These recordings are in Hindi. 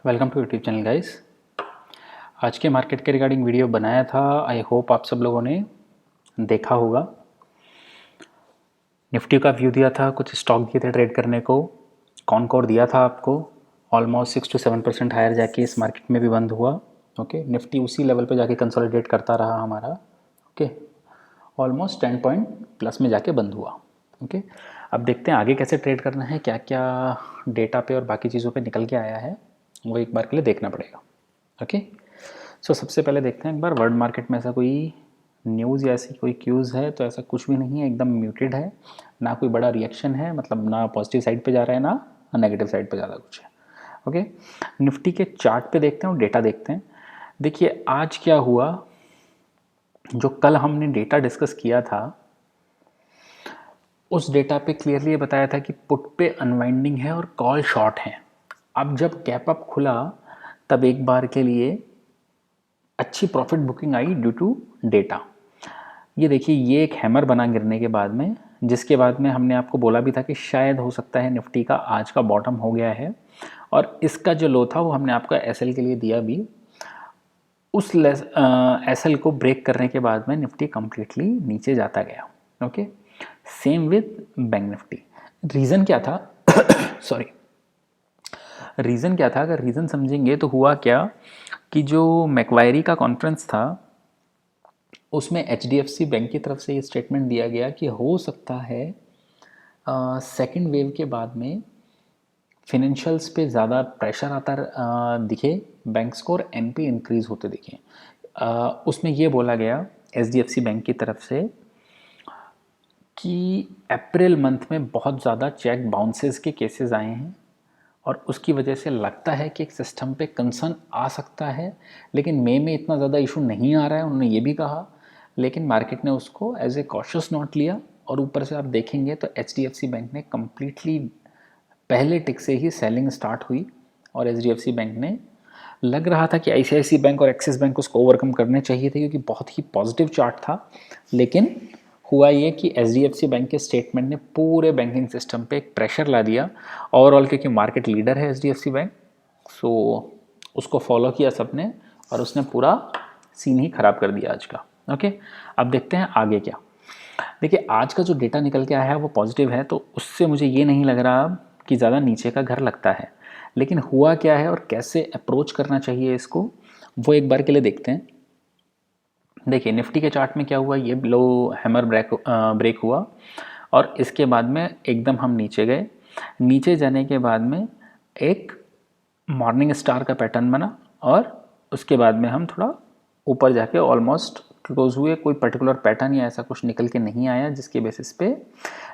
Welcome to YouTube channel guys. आज के मार्केट के रिगार्डिंग वीडियो बनाया था। आई होप आप सब लोगों ने देखा होगा। निफ्टी का व्यू दिया था, कुछ स्टॉक दिए थे ट्रेड करने को। कॉनकोर दिया था आपको, ऑलमोस्ट 6 to 7% हायर जाके इस मार्केट में भी बंद हुआ। ओके, निफ्टी उसी लेवल पे जाके कंसोलिडेट करता रहा हमारा। ओके, ऑलमोस्ट 10 पॉइंट प्लस में जाके बंद हुआ। ओके, अब देखते हैं आगे कैसे ट्रेड करना है, क्या क्या डेटा पे और बाकी चीज़ों पे निकल के आया है, वो एक बार के लिए देखना पड़ेगा। ओके, सो सबसे पहले देखते हैं एक बार वर्ल्ड मार्केट में ऐसा कोई न्यूज़ या ऐसी कोई क्यूज़ है। तो ऐसा कुछ भी नहीं है, एकदम म्यूटेड है, ना कोई बड़ा रिएक्शन है, मतलब ना पॉजिटिव साइड पे जा रहा है ना नेगेटिव साइड पे ज़्यादा कुछ है। ओके, निफ्टी के चार्ट पे देखते हैं और डेटा देखते हैं। देखिए आज क्या हुआ, जो कल हमने डेटा डिस्कस किया था उस डेटा पे क्लियरली ये बताया था कि पुट पे अनवाइंडिंग है और कॉल शॉर्ट है। अब जब गैप अप खुला तब एक बार के लिए अच्छी प्रॉफिट बुकिंग आई ड्यू टू डेटा। ये देखिए, ये एक हैमर बना गिरने के बाद में, जिसके बाद में हमने आपको बोला भी था कि शायद हो सकता है निफ्टी का आज का बॉटम हो गया है, और इसका जो लो था वो हमने आपका एसएल के लिए दिया भी। उस एसएल को ब्रेक करने के बाद में निफ्टी कम्प्लीटली नीचे जाता गया। Okay, same with bank Nifty. Reason क्या था सॉरी, रीज़न क्या था, अगर रीज़न समझेंगे तो हुआ क्या कि जो मैक्वायरी का कॉन्फ्रेंस था उसमें एचडीएफसी बैंक की तरफ से ये स्टेटमेंट दिया गया कि हो सकता है सेकेंड वेव के बाद में फिनेंशियल्स पे ज़्यादा प्रेशर आता दिखे बैंक्स को, और एनपी इंक्रीज़ होते दिखे। उसमें ये बोला गया एचडीएफसी बैंक की तरफ से कि अप्रैल मंथ में बहुत ज़्यादा चेक बाउंसेस के केसेस आए हैं, और उसकी वजह से लगता है कि एक सिस्टम पे कंसर्न आ सकता है, लेकिन मई में इतना ज़्यादा इशू नहीं आ रहा है, उन्होंने ये भी कहा। लेकिन मार्केट ने उसको एज ए कॉशियस नोट लिया, और ऊपर से आप देखेंगे तो एचडीएफसी बैंक ने कम्प्लीटली पहले टिक से ही सेलिंग स्टार्ट हुई, और एचडीएफसी बैंक ने लग रहा था कि आईसीआईसी बैंक और एक्सिस बैंक उसको ओवरकम करने चाहिए थे, क्योंकि बहुत ही पॉजिटिव चार्ट था। लेकिन हुआ ये कि एचडीएफसी बैंक के स्टेटमेंट ने पूरे बैंकिंग सिस्टम पे एक प्रेशर ला दिया ओवरऑल, क्योंकि मार्केट लीडर है एचडीएफसी बैंक। सो उसको फॉलो किया सबने, और उसने पूरा सीन ही ख़राब कर दिया आज का। ओके, अब देखते हैं आगे क्या। देखिए आज का जो डेटा निकल के आया है वो पॉजिटिव है, तो उससे मुझे ये नहीं लग रहा कि ज़्यादा नीचे का घर लगता है। लेकिन हुआ क्या है और कैसे अप्रोच करना चाहिए इसको, वो एक बार के लिए देखते हैं। देखिए निफ्टी के चार्ट में क्या हुआ, ये लो हैमर ब्रेक हुआ, और इसके बाद में एकदम हम नीचे गए। नीचे जाने के बाद में एक मॉर्निंग स्टार का पैटर्न बना, और उसके बाद में हम थोड़ा ऊपर जाके ऑलमोस्ट क्लोज हुए। कोई पर्टिकुलर पैटर्न या ऐसा कुछ निकल के नहीं आया जिसके बेसिस पे,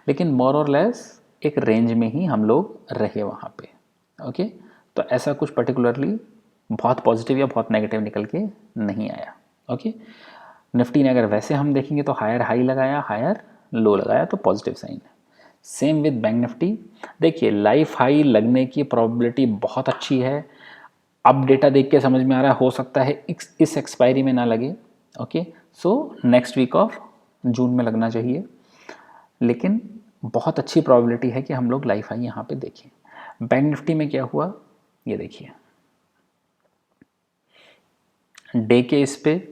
लेकिन मोर और लेस एक रेंज में ही हम लोग रहे वहाँ पे। ओके, तो ऐसा कुछ पर्टिकुलरली बहुत पॉजिटिव या बहुत नेगेटिव निकल के नहीं आया। ओके, निफ्टी ने अगर वैसे हम देखेंगे तो हायर हाई लगाया, हायर लो लगाया, तो पॉजिटिव साइन है। Same with bank Nifty. देखिए लाइफ हाई लगने की प्रोबेबिलिटी बहुत अच्छी है। अब डेटा देख के समझ में आ रहा है हो सकता है इस एक्सपायरी में ना लगे। Okay, so next week of June में लगना चाहिए, लेकिन बहुत अच्छी प्रोबेबिलिटी है कि हम लोग लाइफ हाई यहाँ पे देखें। बैंक निफ्टी में क्या हुआ ये देखिए, डे के इस पे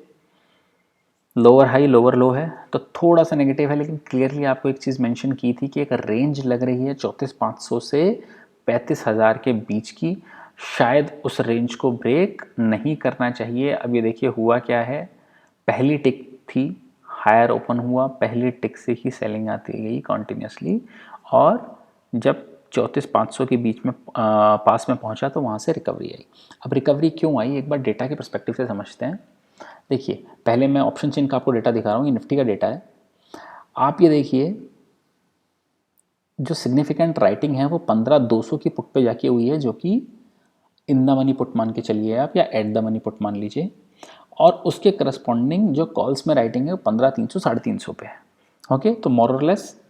लोअर हाई लोअर लो है, तो थोड़ा सा नेगेटिव है, लेकिन क्लियरली आपको एक चीज़ मेंशन की थी कि एक रेंज लग रही है 34,500 से 35,000 के बीच की। शायद उस रेंज को ब्रेक नहीं करना चाहिए। अब ये देखिए हुआ क्या है, पहली टिक थी, हायर ओपन हुआ, पहली टिक से ही सेलिंग आती गई कंटिन्यूसली, और जब 34,500 के बीच में पास में पहुंचा तो वहाँ से रिकवरी आई। अब रिकवरी क्यों आई, एक बार डेटा के परस्पेक्टिव से समझते हैं। देखिए पहले मैं ऑप्शन चेन का आपको डेटा दिखा रहा हूँ, ये निफ्टी का डेटा है। आप ये देखिए जो सिग्निफिकेंट राइटिंग है वो 15,200 की पुट पे जाके हुई है, जो कि इन द मनी पुट मान के चलिए आप, या एट द मनी पुट मान लीजिए, और उसके करस्पॉन्डिंग जो कॉल्स में राइटिंग है वो 15,300 350 पे है। ओके, तो मोर और लेस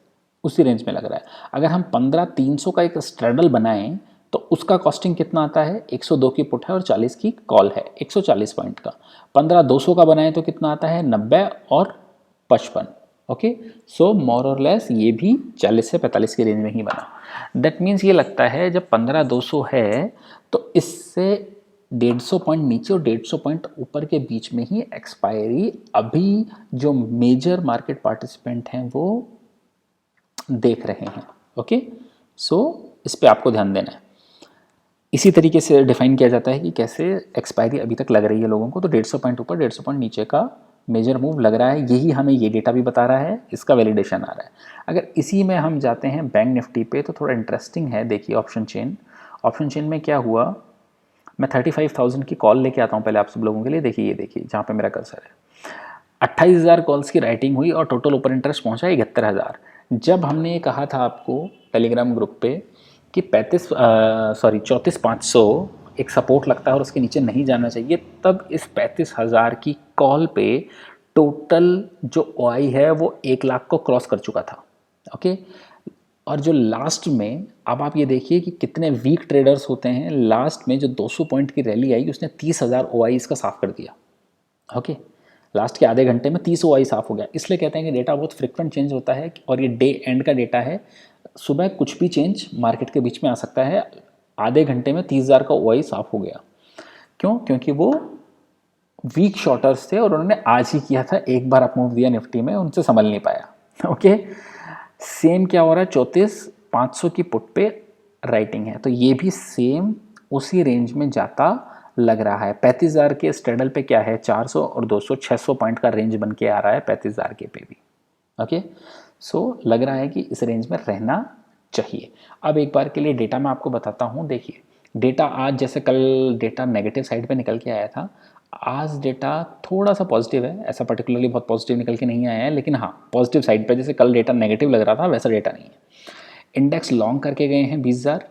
उसी रेंज में लग रहा है। अगर हम 15,300 का एक स्ट्रेडल बनाएं तो उसका कॉस्टिंग कितना आता है, 102 की पुट है और 40 की कॉल है, 140 पॉइंट का। 15,200 का बनाएं तो कितना आता है, 90 और 55। ओके, सो मोर और लेस ये भी 40 से 45 के रेंज में ही बना। दैट मीन्स ये लगता है जब 15,200 है तो इससे 150 पॉइंट नीचे और 150 पॉइंट ऊपर के बीच में ही एक्सपायरी अभी जो मेजर मार्केट पार्टिसिपेंट हैं वो देख रहे हैं। ओके, सो इस पे आपको ध्यान देना है। इसी तरीके से डिफाइन किया जाता है कि कैसे एक्सपायरी अभी तक लग रही है लोगों को, तो 150 पॉइंट ऊपर 150 पॉइंट नीचे का मेजर मूव लग रहा है, यही हमें ये डेटा भी बता रहा है, इसका वैलिडेशन आ रहा है। अगर इसी में हम जाते हैं बैंक निफ्टी पे तो थोड़ा इंटरेस्टिंग है। देखिए ऑप्शन चेन में क्या हुआ, मैं 35,000 की कॉल लेके आता हूँ पहले आप सब लोगों के लिए। देखिए ये देखिए जहाँ पे मेरा कर्सर है, 28,000 कॉल्स की राइटिंग हुई और टोटल ओपन इंटरेस्ट पहुँचा 71,000। जब हमने ये कहा था आपको टेलीग्राम ग्रुप पे कि 34,500 एक सपोर्ट लगता है और उसके नीचे नहीं जाना चाहिए, तब इस 35,000 की कॉल पे टोटल जो ओआई है वो 1 लाख को क्रॉस कर चुका था। ओके, और जो लास्ट में, अब आप ये देखिए कि कितने वीक ट्रेडर्स होते हैं, लास्ट में जो 200 पॉइंट की रैली आई उसने 30,000 ओआई इसका साफ कर दिया। ओके, लास्ट के आधे घंटे में 30 ओआई साफ हो गया। इसलिए कहते हैं कि डेटा बहुत फ्रिक्वेंट चेंज होता है और ये डे एंड का डेटा है, सुबह कुछ भी चेंज मार्केट के बीच में आ सकता है। आधे घंटे में 30,000 का ओआई साफ हो गया। क्यों? क्योंकि वो वीक शॉर्टर्स थे और उन्होंने आज ही किया था, एक बार अप मूव दिया निफ्टी में, उनसे संभल नहीं पाया। ओके, सेम क्या हो रहा है, 34,500 की पुट पे राइटिंग है, तो ये भी सेम उसी रेंज में जाता लग रहा है। 35,000 के स्ट्रेडल पे क्या है, 400 और 200 600 पॉइंट का रेंज बन के आ रहा है 35,000 के पे भी। ओके, सो लग रहा है कि इस रेंज में रहना चाहिए। अब एक बार के लिए डेटा मैं आपको बताता हूँ। देखिए डेटा आज, जैसे कल डेटा नेगेटिव साइड पे निकल के आया था, आज डेटा थोड़ा सा पॉजिटिव है, ऐसा पर्टिकुलरली बहुत पॉजिटिव निकल के नहीं आया है, लेकिन हाँ पॉजिटिव साइड पे, जैसे कल डेटा नेगेटिव लग रहा था वैसा डेटा नहीं है। इंडेक्स लॉन्ग करके गए हैं 20,000,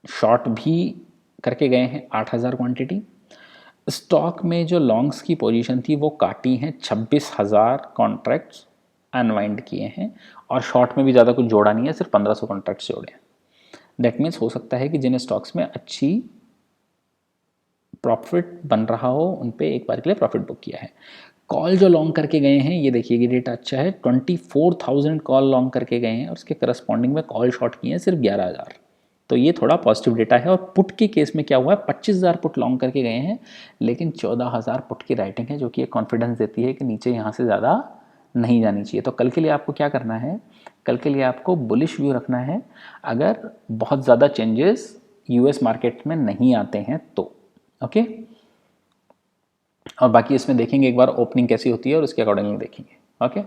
शॉर्ट भी करके गए हैं 8,000 क्वांटिटी। स्टॉक में जो लॉन्ग्स की पोजीशन थी वो काटी हैं, 26,000 कॉन्ट्रैक्ट्स अनवाइंड किए हैं, और शॉर्ट में भी ज़्यादा कुछ जोड़ा नहीं है, सिर्फ 1,500 कॉन्ट्रैक्ट्स जोड़े हैं। दैट मीन्स हो सकता है कि जिन स्टॉक्स में अच्छी प्रॉफिट बन रहा हो उन पे एक बार के लिए प्रॉफिट बुक किया है। कॉल जो लॉन्ग करके गए हैं, ये देखिए ये डेटा अच्छा है, 24,000 कॉल लॉन्ग करके गए हैं और उसके करस्पॉन्डिंग में कॉल शॉर्ट किए हैं सिर्फ 11,000, तो ये थोड़ा पॉजिटिव डेटा है। और पुट के केस में क्या हुआ है, 25,000 पुट लॉन्ग करके गए हैं लेकिन 14,000 पुट की राइटिंग है, जो कि एक कॉन्फिडेंस देती है कि नीचे यहाँ से ज़्यादा नहीं जानी चाहिए। तो कल के लिए आपको क्या करना है, कल के लिए आपको बुलिश व्यू रखना है अगर बहुत ज़्यादा चेंजेस यूएस मार्केट में नहीं आते हैं तो। ओके, और बाकी इसमें देखेंगे एक बार ओपनिंग कैसी होती है और उसके अकॉर्डिंगली देखेंगे। ओके,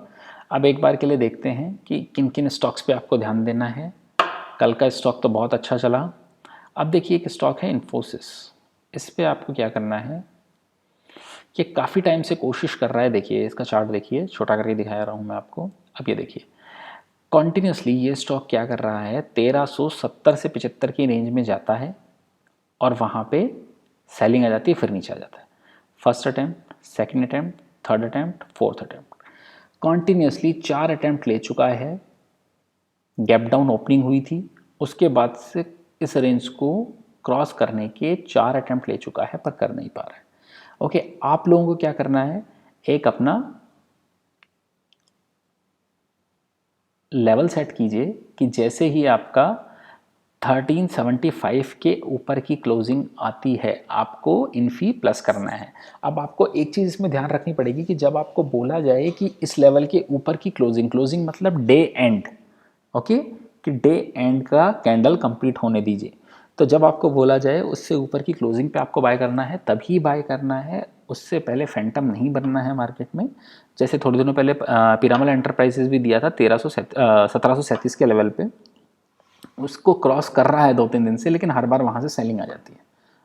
अब एक बार के लिए देखते हैं कि किन किन स्टॉक्स पे आपको ध्यान देना है। कल का स्टॉक तो बहुत अच्छा चला। अब देखिए एक स्टॉक है इन्फोसिस, इस पे आपको क्या करना है कि काफ़ी टाइम से कोशिश कर रहा है। देखिए इसका चार्ट देखिए, छोटा करके दिखा रहा हूँ मैं आपको। अब ये देखिए कॉन्टिन्यूसली ये स्टॉक क्या कर रहा है, 1370 से 75 की रेंज में जाता है और वहाँ पे सेलिंग आ जाती है, फिर नीचे आ जाता है। First attempt, second attempt, third attempt, fourth attempt, continuously 4 attempt ले चुका है। गैप डाउन ओपनिंग हुई थी, उसके बाद से इस रेंज को क्रॉस करने के 4 अटैम्प्ट ले चुका है पर कर नहीं पा रहा है। ओके, आप लोगों को क्या करना है, एक अपना लेवल सेट कीजिए कि जैसे ही आपका 1375 के ऊपर की क्लोजिंग आती है आपको इन्फी प्लस करना है। अब आपको एक चीज़ इसमें ध्यान रखनी पड़ेगी कि जब आपको बोला जाए कि इस लेवल के ऊपर की क्लोजिंग मतलब डे एंड, ओके, कि डे एंड का कैंडल कंप्लीट होने दीजिए, तो जब आपको बोला जाए उससे ऊपर की क्लोजिंग पे आपको बाय करना है तभी बाय करना है, उससे पहले फैंटम नहीं बनना है मार्केट में। जैसे थोड़े दिनों पहले पिरामल एंटरप्राइजेस भी दिया था 1737 के लेवल पे, उसको क्रॉस कर रहा है 2-3 दिन से, लेकिन हर बार वहाँ से सेलिंग आ जाती है।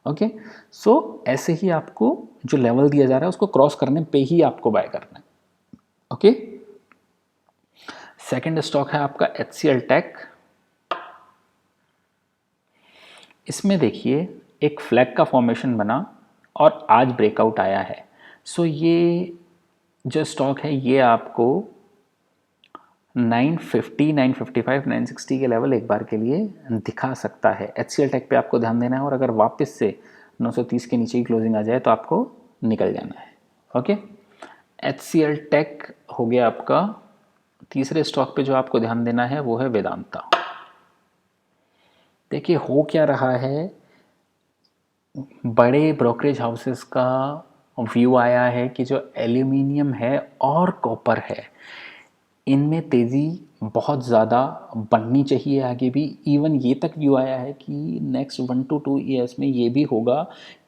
ओके, सो ऐसे ही आपको जो लेवल दिया जा रहा है उसको क्रॉस करने पे ही आपको बाय करना है। ओके, सेकंड स्टॉक है आपका HCL टेक। इसमें देखिए एक फ्लैग का फॉर्मेशन बना और आज ब्रेकआउट आया है। सो ये जो स्टॉक है ये आपको 950, 955, 960 के लेवल एक बार के लिए दिखा सकता है। HCL टेक पे आपको ध्यान देना है और अगर वापस से 930 के नीचे की क्लोजिंग आ जाए तो आपको निकल जाना है। ओके, HCL टेक हो गया आपका तीसरे स्टॉक पे जो आपको ध्यान देना है वो है वेदांता। देखिए हो क्या रहा है, बड़े ब्रोकरेज हाउसेस का व्यू आया है कि जो एल्यूमिनियम है और कॉपर है, इनमें तेज़ी बहुत ज़्यादा बढ़नी चाहिए आगे भी। इवन ये तक व्यू आया है कि नेक्स्ट 1 to 2 ईयर्स में ये भी होगा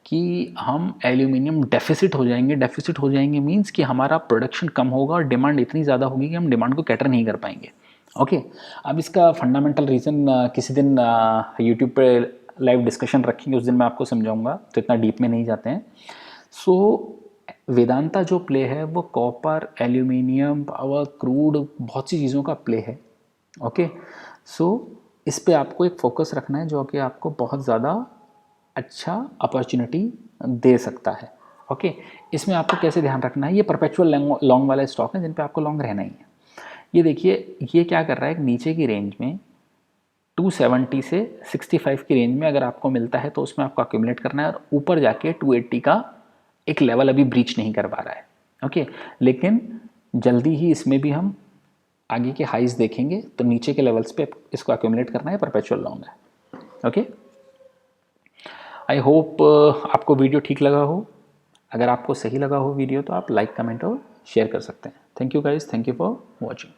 कि हम एल्यूमिनियम डेफिसिट हो जाएंगे। डेफिसिट हो जाएंगे मीन्स कि हमारा प्रोडक्शन कम होगा और डिमांड इतनी ज़्यादा होगी कि हम डिमांड को कैटर नहीं कर पाएंगे। ओके, अब इसका फंडामेंटल रीज़न किसी दिन यूट्यूब पे लाइव डिस्कशन रखेंगे, उस दिन मैं आपको समझाऊंगा, तो इतना डीप में नहीं जाते हैं। सो वेदांता जो प्ले है वो कॉपर, एल्यूमिनियम, पावर, क्रूड, बहुत सी चीज़ों का प्ले है। ओके, सो इस पे आपको एक फोकस रखना है जो कि आपको बहुत ज़्यादा अच्छा अपॉर्चुनिटी दे सकता है। ओके, इसमें आपको कैसे ध्यान रखना है, ये परपेचुअल लॉन्ग वाले स्टॉक हैं जिन पे आपको लॉन्ग रहना ही है। ये देखिए ये क्या कर रहा है, नीचे की रेंज में 270 से 65 की रेंज में अगर आपको मिलता है तो उसमें आपको अक्यूमुलेट करना है, और ऊपर जाके 280 का एक लेवल अभी ब्रीच नहीं कर पा रहा है। ओके, लेकिन जल्दी ही इसमें भी हम आगे के हाइज देखेंगे, तो नीचे के लेवल्स पे इसको अक्यूमुलेट करना है, परपेचुअल लॉन्ग है। ओके, आई होप आपको वीडियो ठीक लगा हो। अगर आपको सही लगा हो वीडियो तो आप लाइक, कमेंट और शेयर कर सकते हैं। Thank you guys, thank you for watching.